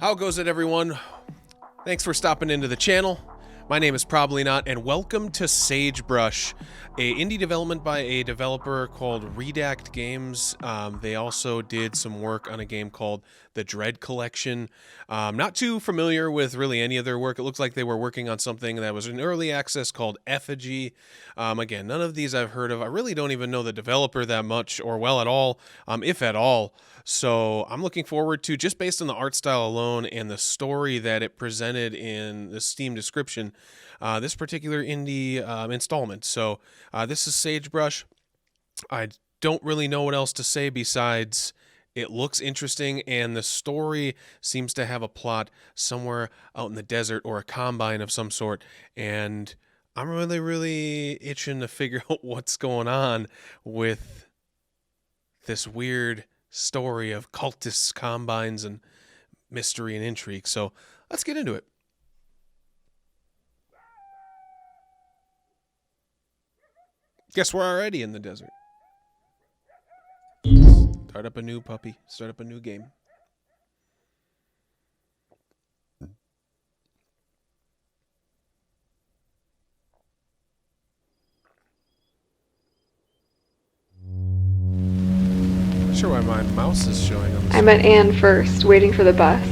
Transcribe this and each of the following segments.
How goes it, everyone? Thanks for stopping into the channel. My name is Probably Not, and welcome to Sagebrush, a indie development by a developer called Redact Games. They also did some work on a game called The Dread Collection. Not too familiar with really any of their work. It looks like they were working on something that was in early access called Effigy. Again, none of these I've heard of. I really don't even know the developer that much or well at all, if at all. So I'm looking forward to, just based on the art style alone and the story that it presented in the Steam description, this particular indie installment. So this is Sagebrush. I don't really know what else to say besides it looks interesting, and the story seems to have a plot somewhere out in the desert or a combine of some sort, and I'm really itching to figure out what's going on with this weird story of cultists, combines, and mystery and intrigue. So let's get into it. Guess we're already in the desert. Start up a new puppy. Start up a new game. Not sure why my mouse is showing on this. I met Anne first, waiting for the bus.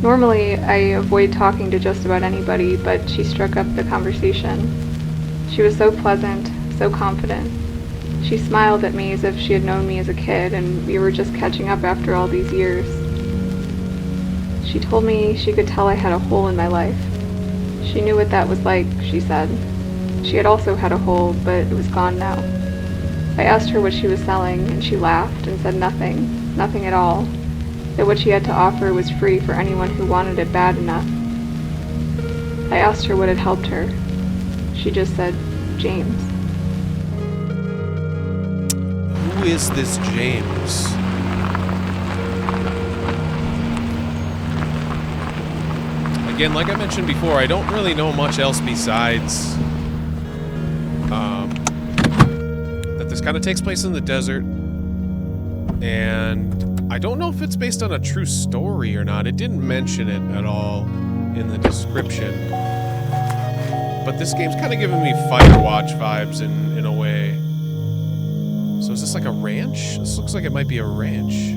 Normally, I avoid talking to just about anybody, but she struck up the conversation. She was so pleasant, so confident. She smiled at me as if she had known me as a kid, and we were just catching up after all these years. She told me she could tell I had a hole in my life. She knew what that was like, she said. She had also had a hole, but it was gone now. I asked her what she was selling, and she laughed and said nothing at all, that what she had to offer was free for anyone who wanted it bad enough. I asked her what had helped her. She just said, James. Who is this James? Again, like I mentioned before, I don't really know much else besides that this kind of takes place in the desert, and I don't know if it's based on a true story or not. It didn't mention it at all in the description, but this game's kind of giving me Firewatch vibes in a way. So is this like a ranch? This looks like it might be a ranch.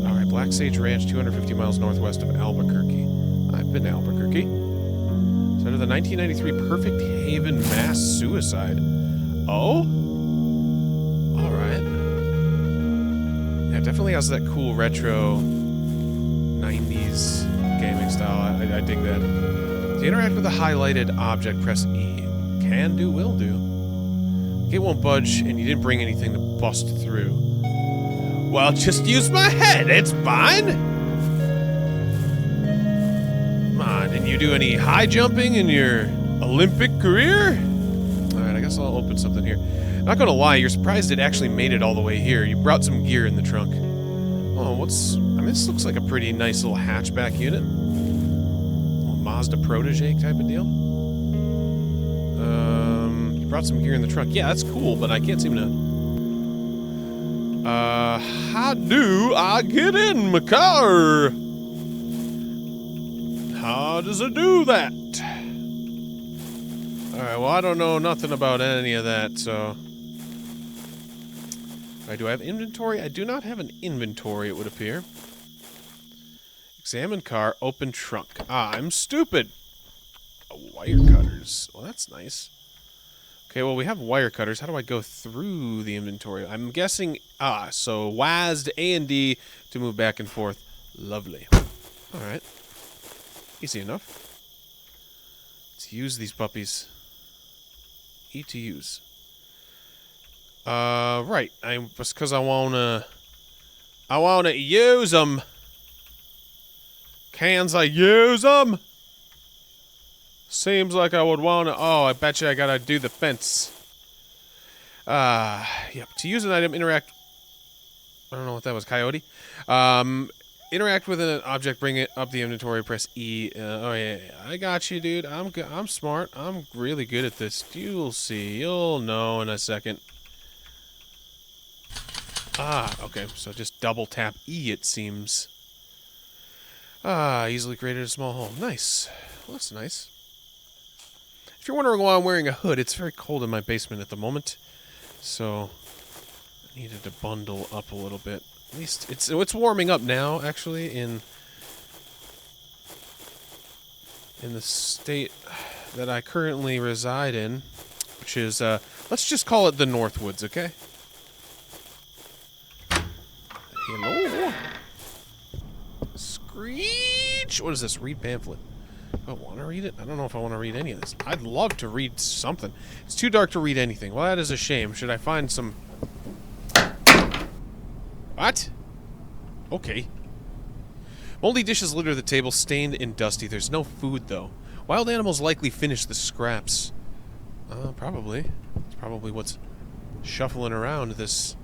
Alright, Black Sage Ranch, 250 miles northwest of Albuquerque. I've been to Albuquerque. Site of the 1993 Perfect Haven mass suicide. Oh? Alright. Yeah, it definitely has that cool retro 90s gaming style. I dig that. To interact with a highlighted object, press E. Can do, will do. It won't budge, and you didn't bring anything to bust through. Well, just use my head, it's fine. Come on, didn't you do any high jumping in your Olympic career? Alright, I guess I'll open something here. Not gonna lie, you're surprised it actually made it all the way here. You brought some gear in the trunk. Oh, I mean, this looks like a pretty nice little hatchback unit. Little Mazda Protege type of deal. You brought some gear in the trunk. Yeah, that's cool, but I can't seem to... how do I get in my car? How does it do that? Alright, well, I don't know nothing about any of that, so... Alright, do I have inventory? I do not have an inventory, it would appear. Examine car, open trunk. Ah, I'm stupid! Wire cutters. Well, that's nice. Okay, well, we have wire cutters. How do I go through the inventory? I'm guessing... so WASD A and D to move back and forth. Lovely. Alright. Easy enough. Let's use these puppies. E to use. Right. Just because I wanna use them. Cans I use them? Seems like I would want to... Oh, I bet you I gotta do the fence. Yep. To use an item, interact... I don't know what that was, coyote. Interact with an object, bring it up the inventory, press E. Oh, yeah. I got you, dude. I'm smart. I'm really good at this. You'll see. You'll know in a second. Ah, okay. So just double tap E, it seems. Ah, easily created a small hole. Nice. Well, that's nice. If you're wondering why I'm wearing a hood, it's very cold in my basement at the moment. So, I needed to bundle up a little bit. At least, it's warming up now, actually, in the state that I currently reside in, which is, let's just call it the Northwoods, okay? Hello? Screech! What is this? Read pamphlet. Do I want to read it? I don't know if I want to read any of this. I'd love to read something. It's too dark to read anything. Well, that is a shame. Should I find some... What? Okay. Moldy dishes litter the table, stained and dusty. There's no food, though. Wild animals likely finish the scraps. Probably. It's probably what's shuffling around this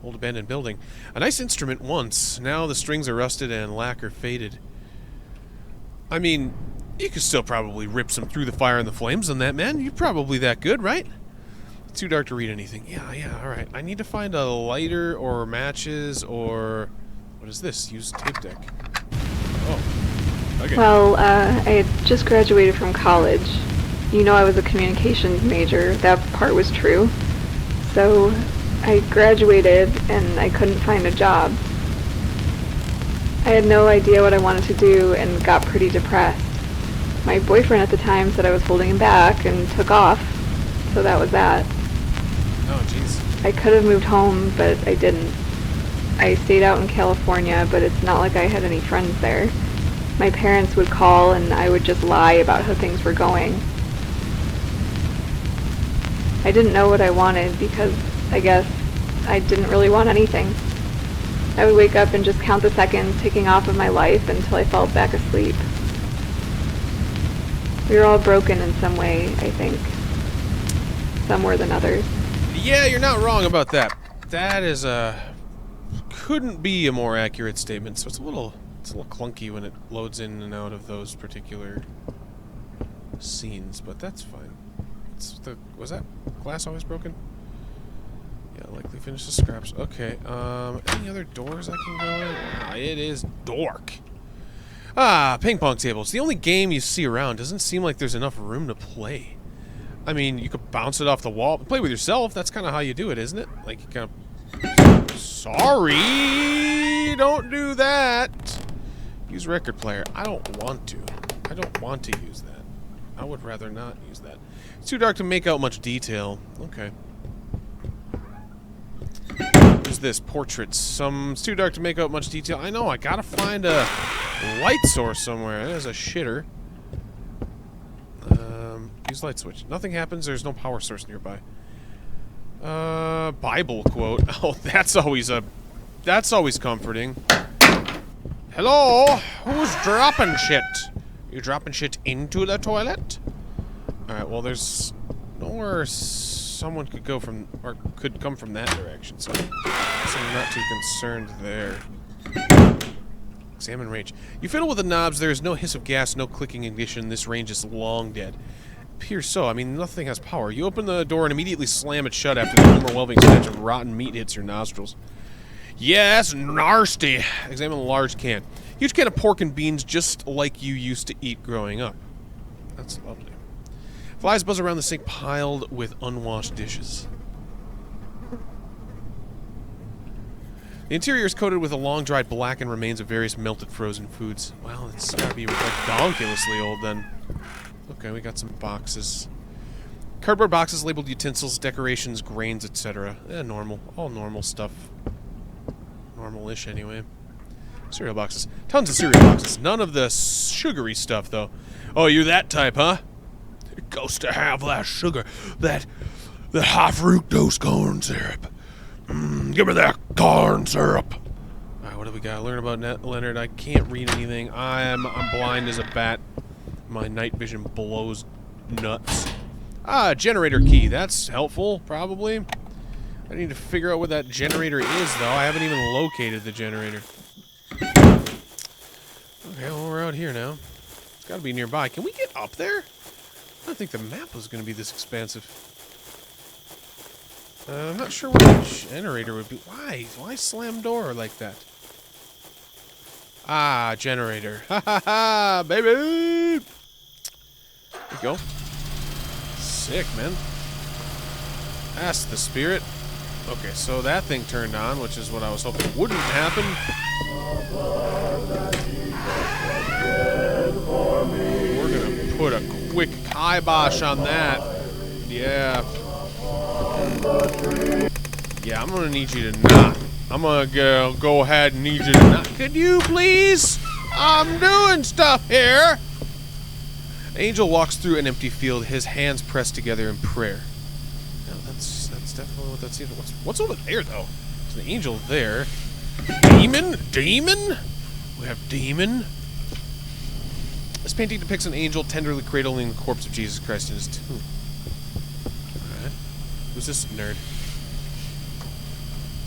old abandoned building. A nice instrument once. Now the strings are rusted and lacquer faded. I mean, you could still probably rip some through the fire and the flames on that, man. You're probably that good, right? It's too dark to read anything. Yeah, alright. I need to find a lighter or matches or... What is this? Use tape deck. Oh. Okay. Well, I had just graduated from college. You know I was a communications major. That part was true. So, I graduated and I couldn't find a job. I had no idea what I wanted to do and got pretty depressed. My boyfriend at the time said I was holding him back and took off, so that was that. Oh, jeez. I could have moved home, but I didn't. I stayed out in California, but it's not like I had any friends there. My parents would call and I would just lie about how things were going. I didn't know what I wanted because, I guess, I didn't really want anything. I would wake up and just count the seconds ticking off of my life until I fell back asleep. We were all broken in some way, I think. Some more than others. Yeah, you're not wrong about that. That is couldn't be a more accurate statement. So it's a little clunky when it loads in and out of those particular scenes, but that's fine. Was that glass always broken? Yeah, likely finish the scraps. Okay, any other doors I can go in? Ah, it is dark. Ah, ping pong table. It's the only game you see around. Doesn't seem like there's enough room to play. I mean, you could bounce it off the wall. Play with yourself. That's kind of how you do it, isn't it? Like, you kind of... Sorry! Don't do that! Use record player. I don't want to. I don't want to use that. I would rather not use that. It's too dark to make out much detail. Okay. Who's this? Portraits. It's too dark to make out much detail. I know, I gotta find a light source somewhere. There's a shitter. Use light switch. Nothing happens, there's no power source nearby. Bible quote. Oh, that's always comforting. Hello? Who's dropping shit? You dropping shit into the toilet? Alright, well, there's nowhere someone could go from, or could come from that direction, so I'm not too concerned there. Examine range. You fiddle with the knobs, there is no hiss of gas, no clicking ignition, this range is long dead. Appears so, I mean, nothing has power. You open the door and immediately slam it shut after the overwhelming stench of rotten meat hits your nostrils. Yes, nasty. Examine the large can. Huge can of pork and beans just like you used to eat growing up. That's lovely. Flies buzz around the sink piled with unwashed dishes. The interior is coated with a long-dried blackened remains of various melted frozen foods. Well, it's gotta be like donkulously old then. Okay, we got some boxes. Cardboard boxes labeled utensils, decorations, grains, etc. Normal. All normal stuff. Normal-ish, anyway. Cereal boxes. Tons of cereal boxes. None of the sugary stuff, though. Oh, you're that type, huh? It goes to have that sugar. The high fructose corn syrup. Give me that corn syrup. Alright, what do we got? Learn about Leonard. I can't read anything. I'm blind as a bat. My night vision blows nuts. Ah, generator key. That's helpful, probably. I need to figure out what that generator is, though. I haven't even located the generator. Okay, well, we're out here now. It's gotta be nearby. Can we get up there? I don't think the map was gonna be this expansive. I'm not sure what the generator would be. Why? Why slam door like that? Ah, generator. Ha ha ha, baby! There you go. Sick, man. Ask the spirit. Okay, so that thing turned on, which is what I was hoping wouldn't happen. We're gonna put a quick kibosh on that. Yeah. Yeah, I'm gonna need you to not. I'm gonna go ahead and need you to not. Could you please? I'm doing stuff here. Angel walks through an empty field, his hands pressed together in prayer. No, that's definitely what that's. What's over there though? There's an angel there. Demon? Demon? We have demon. This painting depicts an angel tenderly cradling the corpse of Jesus Christ in his tomb. Alright. Who's this nerd?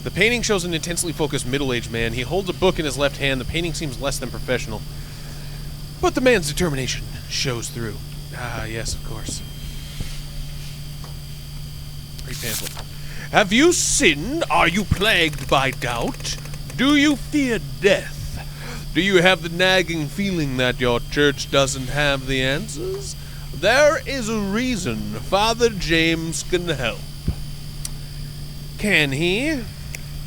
The painting shows an intensely focused middle-aged man. He holds a book in his left hand. The painting seems less than professional. But the man's determination shows through. Ah, yes, of course. Read pamphlet. Have you sinned? Are you plagued by doubt? Do you fear death? Do you have the nagging feeling that your church doesn't have the answers? There is a reason. Father James can help. Can he?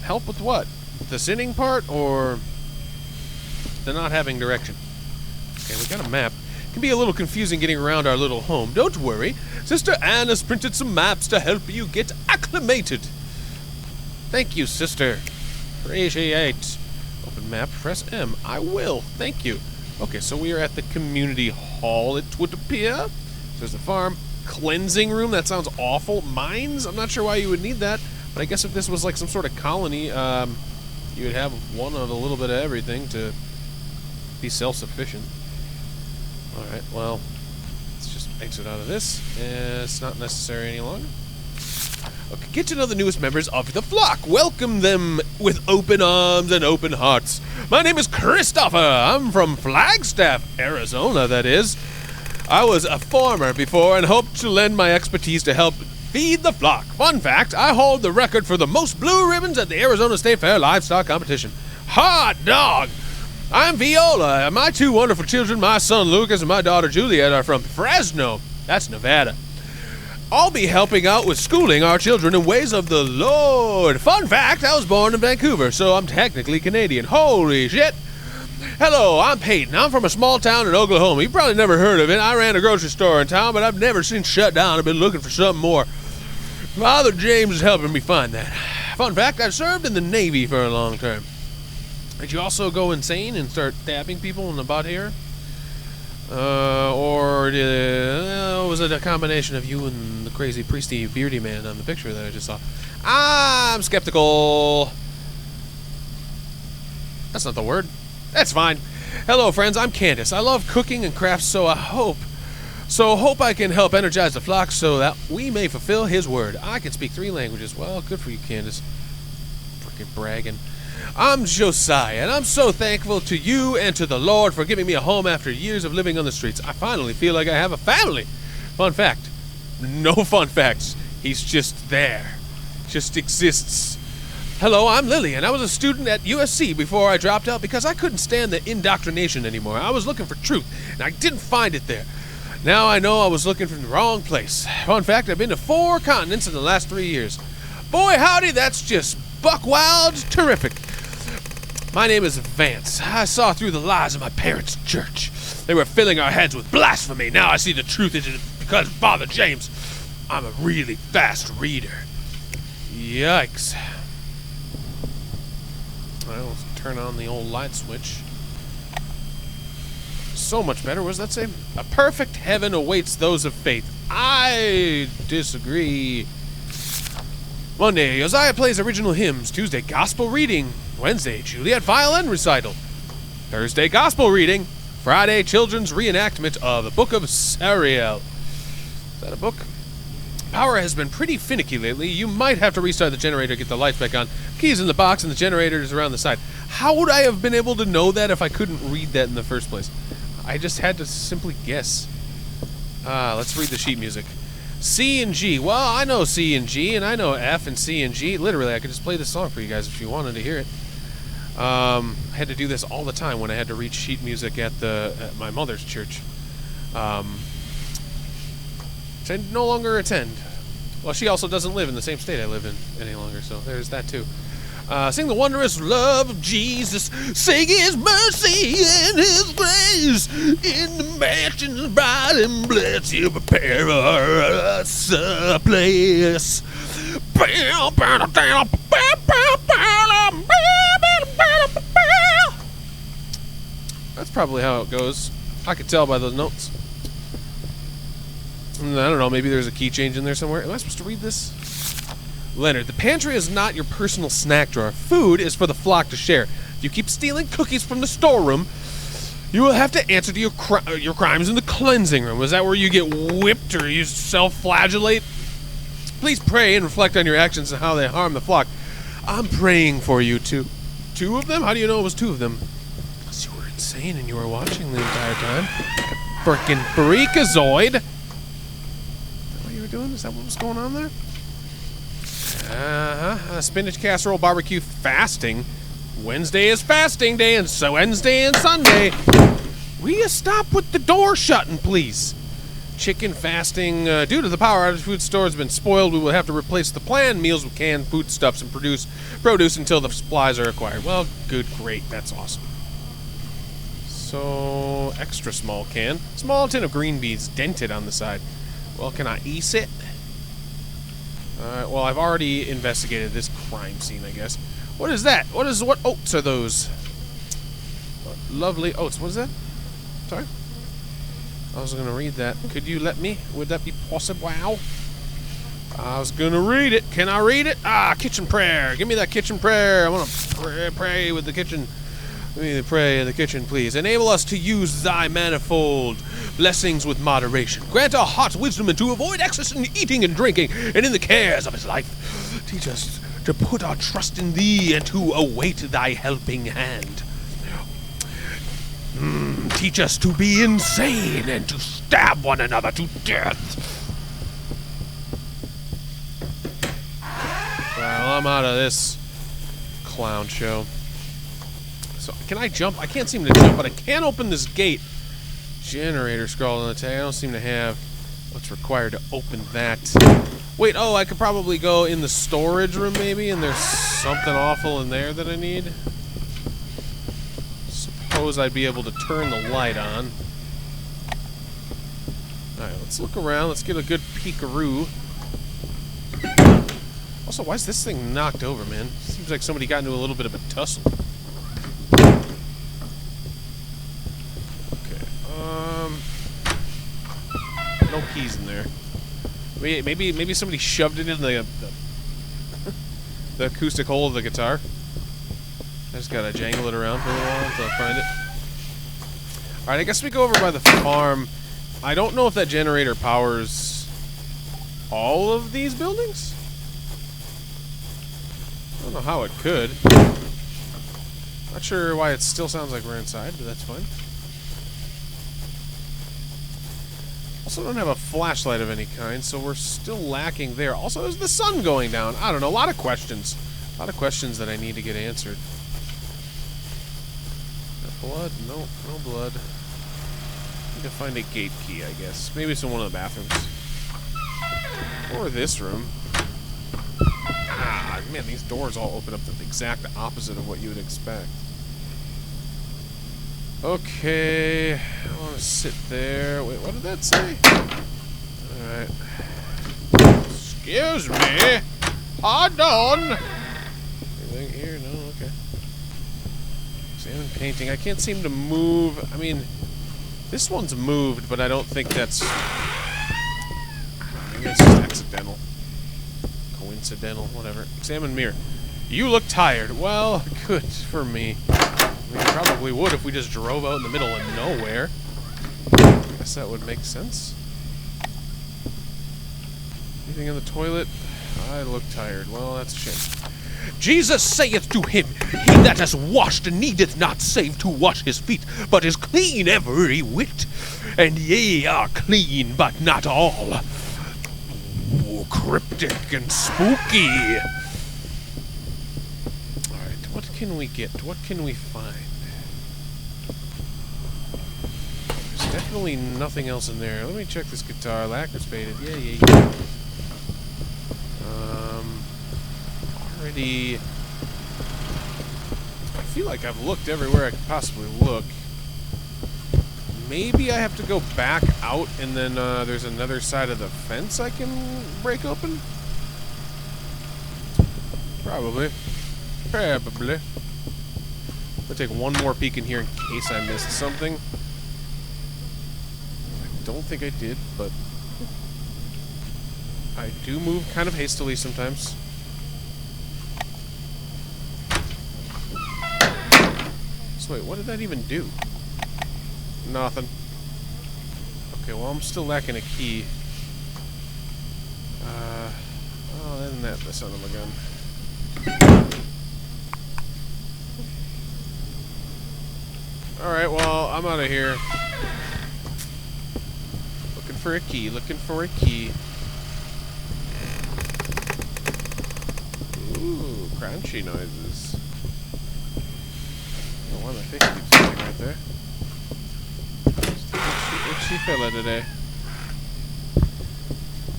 Help with what? The sinning part or the not having direction? Okay, we got a map. It can be a little confusing getting around our little home. Don't worry. Sister Anne has printed some maps to help you get acclimated. Thank you, sister. Appreciate. Open map, press M. I will. Thank you. Okay, so we are at the community hall, it would appear. So there's the farm. Cleansing room, that sounds awful. Mines, I'm not sure why you would need that. But I guess if this was like some sort of colony, you would have one of a little bit of everything to be self-sufficient. Alright, well, let's just exit out of this. It's not necessary any longer. Okay, get to know the newest members of the flock. Welcome them with open arms and open hearts. My name is Christopher. I'm from Flagstaff, Arizona, that is. I was a farmer before and hoped to lend my expertise to help feed the flock. Fun fact, I hold the record for the most blue ribbons at the Arizona State Fair livestock competition. Hot dog! I'm Viola, and my two wonderful children, my son Lucas and my daughter Juliet, are from Fresno. That's Nevada. I'll be helping out with schooling our children in ways of the Lord. Fun fact, I was born in Vancouver, so I'm technically Canadian. Holy shit! Hello, I'm Peyton. I'm from a small town in Oklahoma. You've probably never heard of it. I ran a grocery store in town, but I've never seen shut down. I've been looking for something more. Father James is helping me find that. Fun fact, I served in the Navy for a long time. Did you also go insane and start stabbing people in the butt here? Or was it a combination of you and the crazy priesty beardy man on the picture that I just saw? I'm skeptical. That's not the word. That's fine. Hello, friends. I'm Candace. I love cooking and crafts, so hope I can help energize the flock so that we may fulfill his word. I can speak 3 languages. Well, good for you, Candace. Freaking bragging. I'm Josiah, and I'm so thankful to you and to the Lord for giving me a home after years of living on the streets. I finally feel like I have a family. Fun fact. No fun facts. He's just there. Just exists. Hello, I'm Lily, and I was a student at USC before I dropped out because I couldn't stand the indoctrination anymore. I was looking for truth, and I didn't find it there. Now I know I was looking for the wrong place. Fun fact, I've been to 4 continents in the last 3 years. Boy, howdy, that's just buck wild terrific. My name is Vance. I saw through the lies of my parents' church. They were filling our heads with blasphemy. Now I see the truth is because of Father James. I'm a really fast reader. Yikes. I'll turn on the old light switch. So much better. What does that say? A perfect heaven awaits those of faith. I disagree. Monday, Josiah plays original hymns. Tuesday, gospel reading. Wednesday, Juliet violin recital. Thursday, gospel reading. Friday, children's reenactment of the Book of Sariel. Is that a book? Power has been pretty finicky lately. You might have to restart the generator to get the lights back on. Keys in the box and the generator is around the side. How would I have been able to know that if I couldn't read that in the first place? I just had to simply guess. Let's read the sheet music. C and G. Well, I know C and G, and I know F and C and G. Literally, I could just play this song for you guys if you wanted to hear it. I had to do this all the time when I had to read sheet music at my mother's church. Which I no longer attend. Well, she also doesn't live in the same state I live in any longer, so there's that too. Sing the wondrous love of Jesus, sing his mercy and his grace, in the mansions bright and blessed, he'll prepare us a place. That's probably how it goes. I could tell by those notes. I don't know, maybe there's a key change in there somewhere. Am I supposed to read this? Leonard, the pantry is not your personal snack drawer. Food is for the flock to share. If you keep stealing cookies from the storeroom, you will have to answer to your crimes in the cleansing room. Is that where you get whipped or you self-flagellate? Please pray and reflect on your actions and how they harm the flock. I'm praying for you, too. 2 of them? How do you know it was 2 of them? Because you were insane and you were watching the entire time. Frickin' freakazoid. Is that what you were doing? Is that what was going on there? Spinach casserole barbecue fasting. Wednesday is fasting day, and so Wednesday and Sunday. Will you stop with the door shutting, please? Chicken fasting. Due to the power outage, food store has been spoiled. We will have to replace the planned meals with canned foodstuffs and produce until the supplies are acquired. Well, good, great, that's awesome. So, extra small can. Small tin of green beans dented on the side. Well, can I eat it? Well, I've already investigated this crime scene, I guess. What is that? What oats are those? Lovely oats. What is that? Sorry? I was going to read that. Could you let me? Would that be possible? Wow. I was going to read it. Can I read it? Kitchen prayer. Give me that kitchen prayer. I want to pray with the kitchen. Give me the pray in the kitchen, please. Enable us to use thy manifold blessings with moderation. Grant our hearts wisdom and to avoid excess in eating and drinking and in the cares of his life. Teach us to put our trust in thee and to await thy helping hand. Teach us to be insane and to stab one another to death. Well, I'm out of this clown show. So, can I jump? I can't seem to jump, but I can open this gate. Generator scroll on the tag. I don't seem to have what's required to open that. Wait, I could probably go in the storage room maybe, and there's something awful in there that I need. Suppose I'd be able to turn the light on. Alright, let's look around. Let's get a good peekaroo. Also, why is this thing knocked over, man? Seems like somebody got into a little bit of a tussle. No keys in there. Maybe somebody shoved it in the acoustic hole of the guitar. I just gotta jangle it around for a little while until I find it. Alright, I guess we go over by the farm. I don't know if that generator powers all of these buildings? I don't know how it could. Not sure why it still sounds like we're inside, but that's fine. Also don't have a flashlight of any kind, so we're still lacking there. Also, is the sun going down? I don't know, a lot of questions. A lot of questions that I need to get answered. Blood? No, no blood. Need to find a gate key, I guess. Maybe it's in one of the bathrooms. Or this room. Man, these doors all open up the exact opposite of what you would expect. Okay, I want to sit there. Wait, what did that say? Alright. Excuse me. Pardon. Anything here? No? Okay. Examine painting. I can't seem to move. I mean, this one's moved, but I don't think that's... Maybe it's just accidental. Coincidental, whatever. Examine mirror. You look tired. Well, good for me. We probably would if we just drove out in the middle of nowhere. I guess that would make sense. Anything in the toilet? I look tired. Well, that's a shame. Jesus saith to him, he that is washed needeth not save to wash his feet, but is clean every whit. And ye are clean, but not all. Ooh, cryptic and spooky. Alright, what can we get? What can we find? There's definitely nothing else in there. Let me check this guitar. Lacquer's faded. Yeah. Already... I feel like I've looked everywhere I could possibly look. Maybe I have to go back out and then there's another side of the fence I can break open? Probably. I'll take one more peek in here in case I missed something. I don't think I did, but I do move kind of hastily sometimes. So wait, what did that even do? Nothing. Okay, well, I'm still lacking a key. Oh, isn't that the son of a gun? Alright, well, I'm out of here. Looking for a key, looking for a key. Ooh, crunchy noises. Oh, one of my face keeps moving right there. Itchy fella today.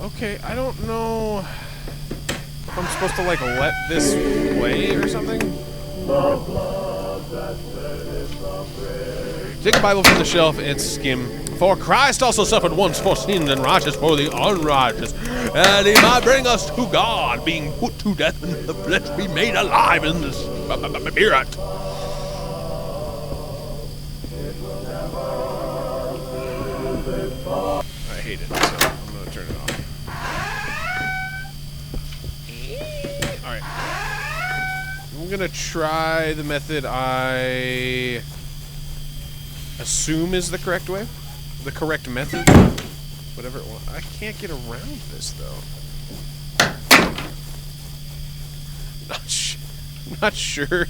Okay, I don't know if I'm supposed to, like, let this play or something. Take a Bible from the shelf and skim. For Christ also suffered once for sins and righteous for the unrighteous, and he might bring us to God, being put to death in the flesh, be made alive in the spirit. I hate it, so I'm gonna turn it off. Alright. I'm gonna try the method I assume is the correct way. The correct method. Whatever it was. I can't get around this, though. Not sure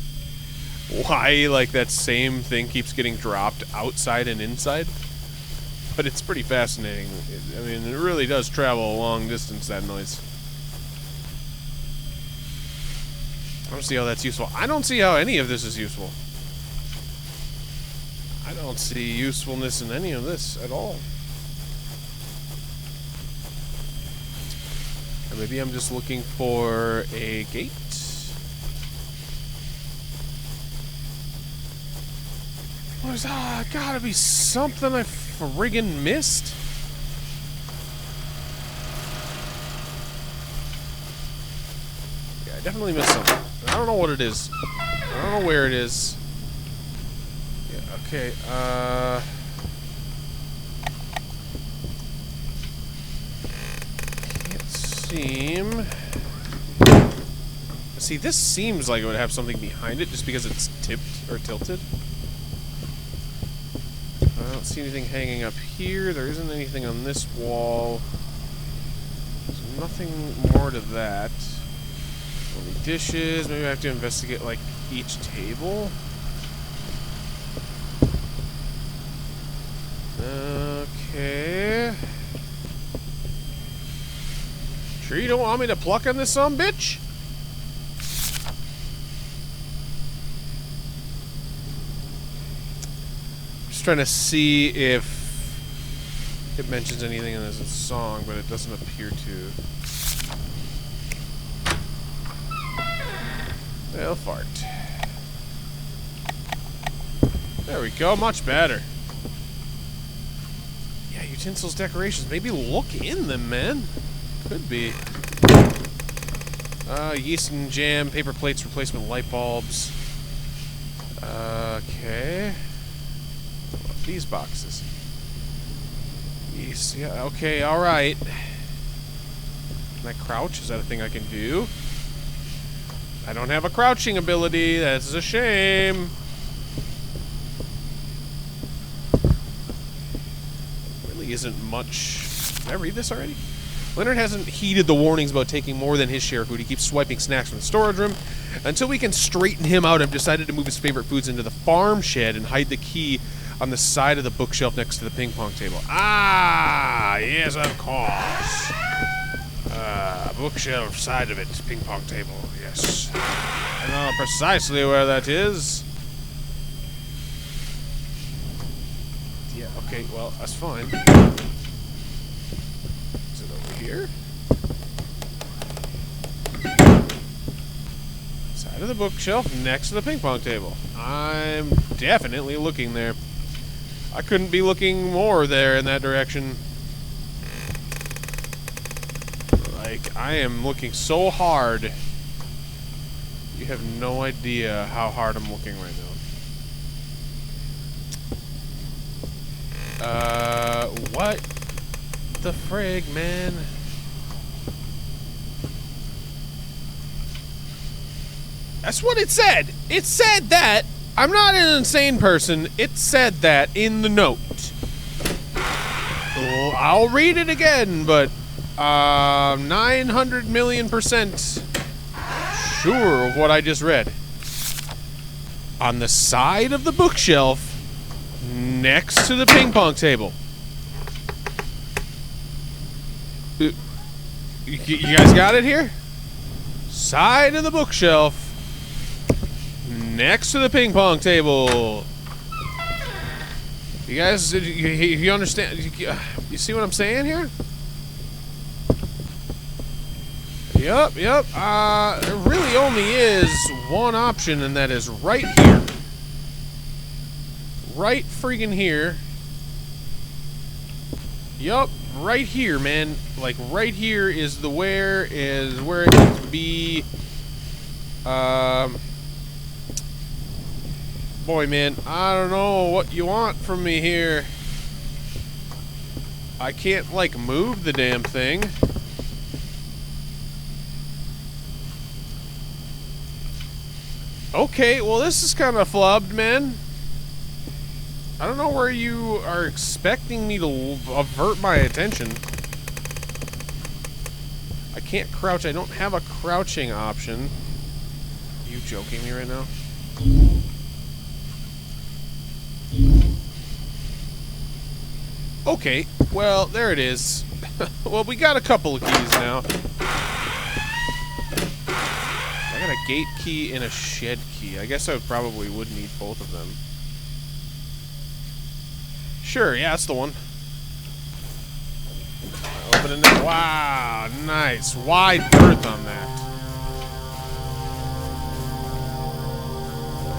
why, like, that same thing keeps getting dropped outside and inside. But it's pretty fascinating. I mean, it really does travel a long distance, that noise. I don't see how that's useful. I don't see how any of this is useful. I don't see usefulness in any of this at all. Or maybe I'm just looking for a gate. There's gotta be something I friggin' missed. Yeah, I definitely missed something. I don't know what it is. I don't know where it is. Yeah, okay, can't seem... See, this seems like it would have something behind it just because it's tipped or tilted. I don't see anything hanging up here. There isn't anything on this wall. There's nothing more to that. Only dishes. Maybe I have to investigate, like, each table. Okay. Sure you don't want me to pluck on this sumbitch? Trying to see if it mentions anything in this song, but it doesn't appear to. Well, fart. There we go, much better. Yeah, utensils, decorations. Maybe look in them, man. Could be. Yeast and jam, paper plates, replacement light bulbs. Okay. These boxes. Yes, yeah, okay, alright. Can I crouch? Is that a thing I can do? I don't have a crouching ability. That's a shame. Really isn't much. Did I read this already? Leonard hasn't heeded the warnings about taking more than his share of food. He keeps swiping snacks from the storage room. Until we can straighten him out, I've decided to move his favorite foods into the farm shed and hide the key on the side of the bookshelf next to the ping pong table. Ah, yes, of course. Bookshelf side of it. Ping pong table. Yes. I know precisely where that is. Yeah, okay, well, that's fine. Is it over here? Side of the bookshelf next to the ping pong table. I'm definitely looking there. I couldn't be looking more there in that direction. Like, I am looking so hard. You have no idea how hard I'm looking right now. What the frig, man? That's what it said. It said that. I'm not an insane person. It said that in the note. Well, I'll read it again, but 900 million% sure of what I just read. On the side of the bookshelf next to the ping pong table. You guys got it here? Side of the bookshelf next to the ping pong table. You guys, you understand? You see what I'm saying here? Yep. There really only is one option, and that is right here. Right freaking here. Yup, right here, man. Like, right here is where it needs to be. Boy, man, I don't know what you want from me here. I can't, like, move the damn thing. Okay, well, this is kind of flubbed, man. I don't know where you are expecting me to avert my attention. I can't crouch. I don't have a crouching option. Are you joking me right now? Okay, well, there it is. Well, we got a couple of keys now. I got a gate key and a shed key. I guess I probably would need both of them. Sure, yeah, that's the one. Opening it. Wow, nice. Wide berth on that.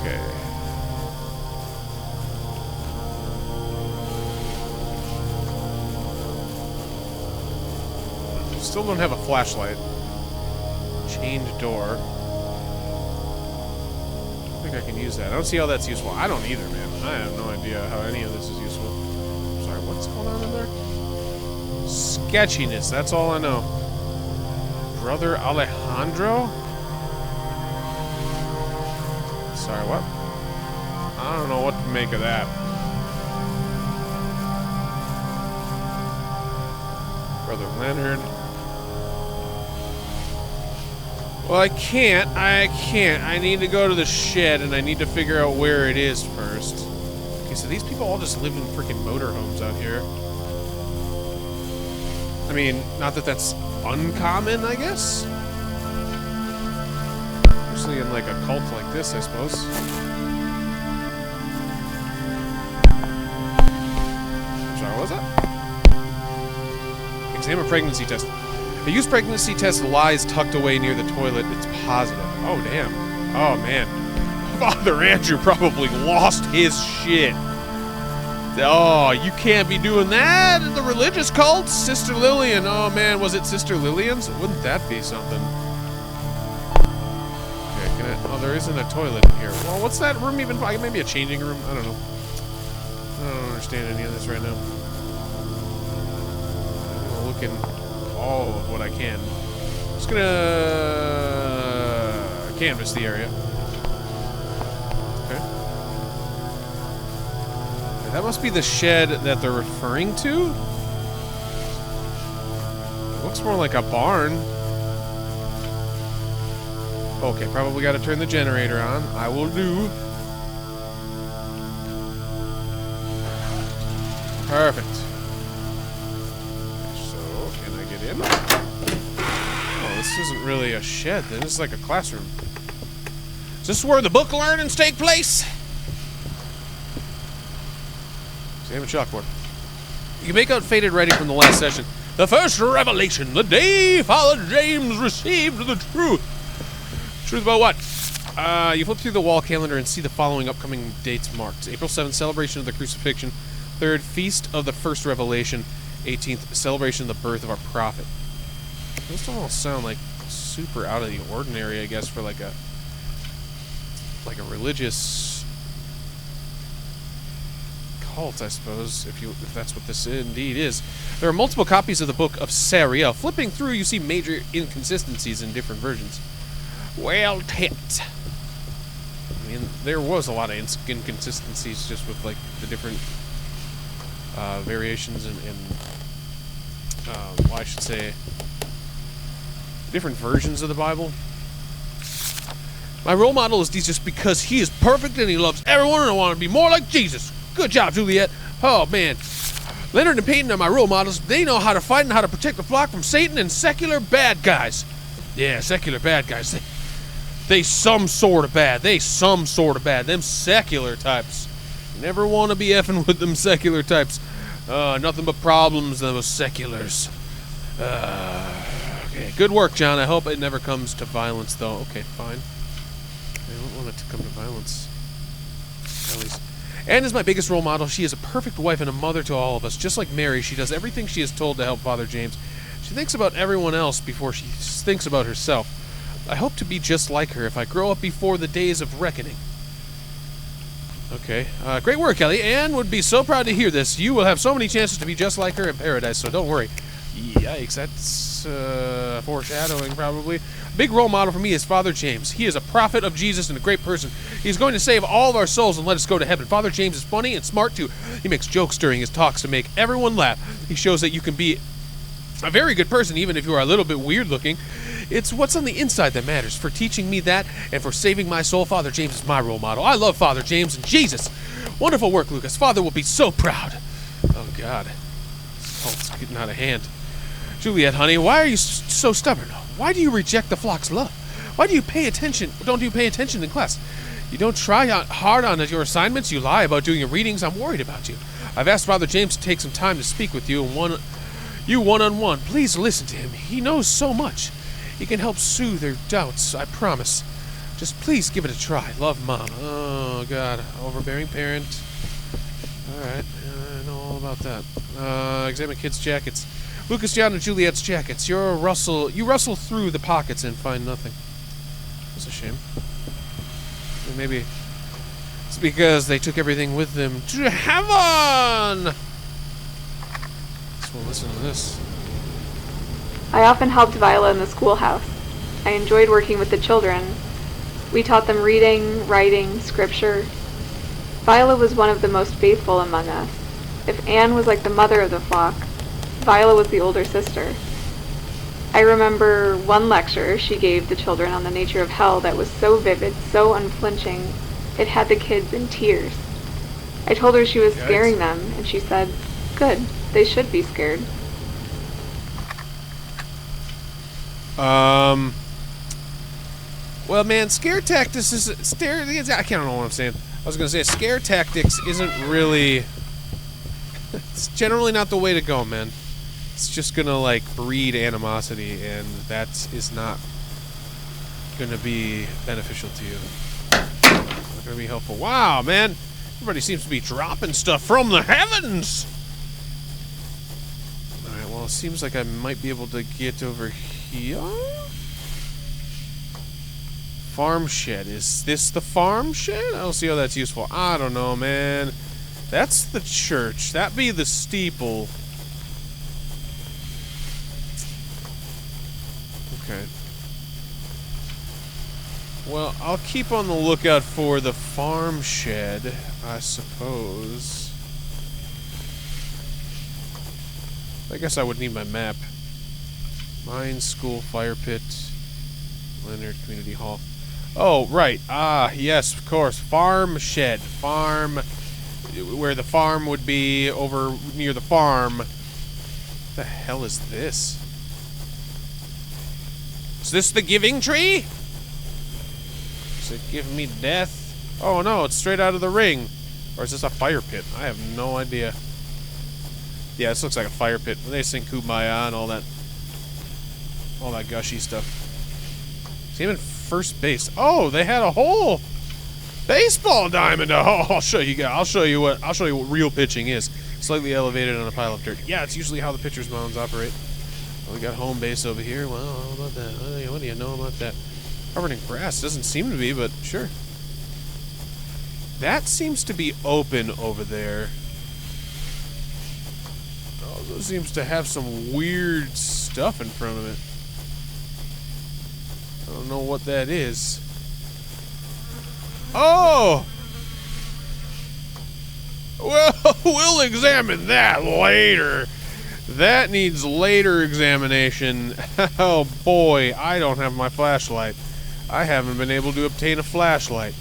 Okay. Still don't have a flashlight. Chained door. I think I can use that. I don't see how that's useful. I don't either, man. I have no idea how any of this is useful. Sorry, what's going on in there? Sketchiness, that's all I know. Brother Alejandro? Sorry, what? I don't know what to make of that. Brother Leonard. Well, I can't. I need to go to the shed, and I need to figure out where it is first. Okay, so these people all just live in freaking motorhomes out here. I mean, not that that's uncommon, I guess? Especially in, like, a cult like this, I suppose. Sorry, what was that? Examine pregnancy test. A used pregnancy test lies tucked away near the toilet. It's positive. Oh, damn. Oh, man. Father Andrew probably lost his shit. Oh, you can't be doing that in the religious cults. Sister Lillian. Oh, man. Was it Sister Lillian's? Wouldn't that be something? Okay, can I... Oh, there isn't a toilet in here. Well, what's that room even... Maybe a changing room? I don't know. I don't understand any of this right now. I'm looking... all of what I can. I'm just gonna canvas the area. Okay. That must be the shed that they're referring to. It looks more like a barn. Okay, probably got to turn the generator on. I will do. Perfect. In. really a shed. This is like a classroom. Is this where the book learnings take place? Examine chalkboard. You can make out faded writing from the last session. The first revelation, the day Father James received the truth. Truth about what? You flip through the wall calendar and see the following upcoming dates marked. April 7th, celebration of the crucifixion. 3rd, feast of the first revelation. 18th, celebration of the birth of our prophet. Those don't all sound like super out of the ordinary, I guess, for like a religious cult, I suppose, if that's what this indeed is. There are multiple copies of the book of Sariel. Flipping through, you see major inconsistencies in different versions. Well, tit. I mean, there was a lot of inconsistencies just with, like, the different variations and well, I should say, different versions of the Bible. My role model is Jesus because he is perfect and he loves everyone, and I want to be more like Jesus. Good job, Juliet. Oh, man. Leonard and Peyton are my role models. They know how to fight and how to protect the flock from Satan and secular bad guys. Yeah, secular bad guys. They some sort of bad. Them secular types. You never want to be effing with them secular types. Nothing but problems, those seculars. Okay, good work, John. I hope it never comes to violence, though. Okay, fine. I don't want it to come to violence. At least. Anne is my biggest role model. She is a perfect wife and a mother to all of us. Just like Mary, she does everything she is told to help Father James. She thinks about everyone else before she thinks about herself. I hope to be just like her if I grow up before the days of reckoning. Okay. Great work, Ellie. Anne would be so proud to hear this. You will have so many chances to be just like her in paradise, so don't worry. Yikes, that's foreshadowing, probably. Big role model for me is Father James. He is a prophet of Jesus and a great person. He's going to save all of our souls and let us go to heaven. Father James is funny and smart, too. He makes jokes during his talks to make everyone laugh. He shows that you can be a very good person, even if you are a little bit weird-looking. It's what's on the inside that matters. For teaching me that and for saving my soul, Father James is my role model. I love Father James and Jesus. Wonderful work, Lucas. Father will be so proud. Oh, God. This cult's getting out of hand. Juliet, honey, why are you so stubborn? Why do you reject the flock's love? Why do you pay attention? Don't you pay attention in class? You don't try hard on your assignments. You lie about doing your readings. I'm worried about you. I've asked Father James to take some time to speak with you one-on-one. Please listen to him. He knows so much. He can help soothe your doubts, I promise. Just please give it a try. Love, Mom. Oh, God. Overbearing parent. Alright, I know all about that. Examine kids' jackets. Lucas, John, and Juliet's jackets. You rustle through the pockets and find nothing. That's a shame. Maybe it's because they took everything with them to heaven! So we'll listen to this. I often helped Viola in the schoolhouse. I enjoyed working with the children. We taught them reading, writing, scripture. Viola was one of the most faithful among us. If Anne was like the mother of the flock, Viola was the older sister. I remember one lecture she gave the children on the nature of hell that was so vivid, so unflinching, it had the kids in tears. I told her she was scaring them, and she said, "Good, they should be scared." Well, man, scare tactics is... I can't know what I'm saying. I was going to say, scare tactics isn't really... It's generally not the way to go, man. It's just going to, like, breed animosity, and that is not going to be beneficial to you. Not going to be helpful. Wow, man. Everybody seems to be dropping stuff from the heavens. Alright, well, it seems like I might be able to get over here. Farm shed. Is this the farm shed? I don't see how that's useful. I don't know, man. That's the church. That'd be the steeple. Okay. Well, I'll keep on the lookout for the farm shed, I suppose. I guess I would need my map. Mine, school, fire pit, Leonard Community Hall. Oh, right. Ah, yes, of course. Farm shed. Farm... Where the farm would be over near the farm. What the hell is this? Is this the giving tree? Does it give me death? Oh no, it's straight out of the ring. Or is this a fire pit? I have no idea. Yeah, this looks like a fire pit. They sing Kumbaya and all that gushy stuff. See him in first base. Oh, they had a whole baseball diamond. Oh, I'll show you guys. I'll show you what real pitching is. Slightly elevated on a pile of dirt. Yeah, it's usually how the pitcher's mounds operate. Well, we got home base over here. Well, how about that? What do you know about that? Covered in grass. Doesn't seem to be, but sure. That seems to be open over there. Also seems to have some weird stuff in front of it. I don't know what that is. Oh! Well, we'll examine that later. That needs later examination. Oh boy, I don't have my flashlight. I haven't been able to obtain a flashlight.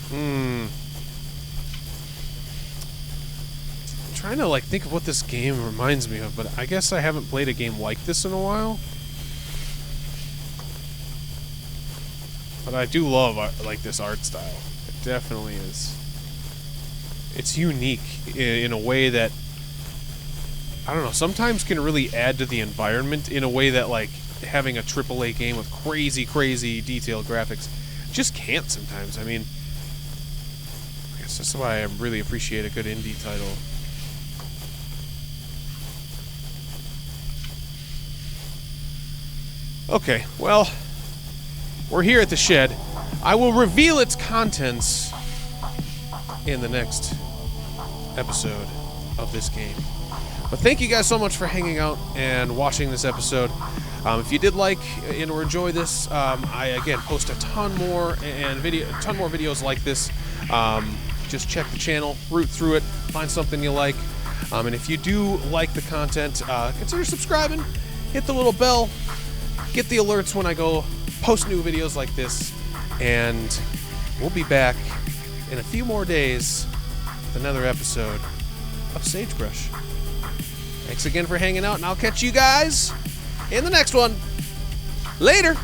I'm trying to think of what this game reminds me of, but I guess I haven't played a game like this in a while. But I do love this art style. It definitely is. It's unique in a way that, I don't know, sometimes can really add to the environment in a way that having a AAA game with crazy, crazy detailed graphics just can't sometimes. I mean, I guess that's why I really appreciate a good indie title. Okay, well, we're here at the shed. I will reveal its contents in the next episode of this game. But thank you guys so much for hanging out and watching this episode. If you did like and or enjoy this, I again post a ton more videos like this. Just check the channel, root through it, find something you like. And if you do like the content, consider subscribing, hit the little bell, get the alerts when I go post new videos like this, and we'll be back in a few more days with another episode of Sagebrush. Thanks again for hanging out, and I'll catch you guys in the next one. Later!